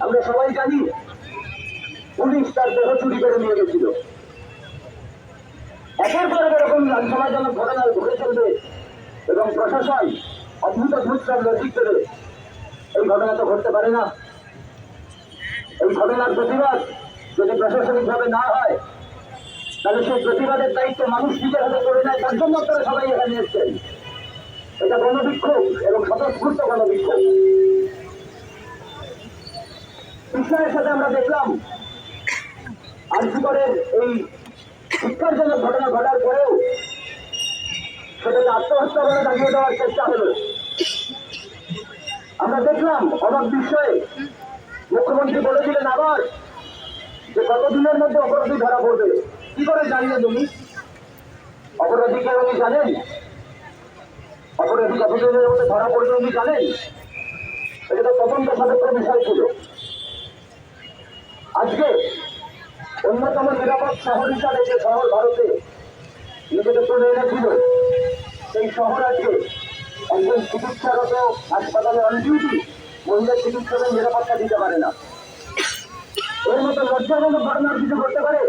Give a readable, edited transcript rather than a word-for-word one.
আমরা সবাই জানি পুলিশ তার দেহ চুরি করে নিয়ে গেছিল। একের পর এরকম সমাজজনক ঘটনা ঘটে চলবে এবং প্রশাসন অদ্ভুত অদ্ভুত সব লজিক দেবে, এই ঘটনা তো ঘটতে পারে না। এই ঘটনার প্রতিবাদ যদি প্রশাসনিকভাবে না হয়, তাহলে সেই প্রতিবাদের দায়িত্ব মানুষ নিজের হাতে করে নেয়। তার জন্য আপনারা সবাই এখানে এসছেন। এটা গণবিক্ষোভ এবং স্বতঃস্ফূর্ত গণবিক্ষোভ। কৃষ্ণের সাথে আমরা দেখলাম আজীবনের এই শিক্ষারজনক ঘটনা ঘটার পরেও সেটাকে আত্মহত্যা বলে দাঁড়িয়ে দেওয়ার চেষ্টা হলো। আমরা দেখলাম অবাক বিষয়ে মুখ্যমন্ত্রী বলেছিলেন আবার যে কতদিনের মধ্যে অপরাধী ধরা পড়বে। কি করে জানলেন উনি? অপরাধীকে উনি জানেন? অপরাধী কতদিনের মধ্যে ধরা পড়বে উনি জানেন? এটা তো তদন্ত সাপেক্ষ বিষয় ছিল। আজকে অন্যতম নিরাপদ শহর হিসাবে যে শহর ভারতে নিজেকে তুলে এনেছিল, সেই শহর আজকে একজন চিকিৎসারত হাসপাতালে অন ডিউটি মহিলা চিকিৎসকের নিরাপত্তা দিতে পারে না। এর মতো লজ্জাজনক ঘটনার কিছু করতে পারে?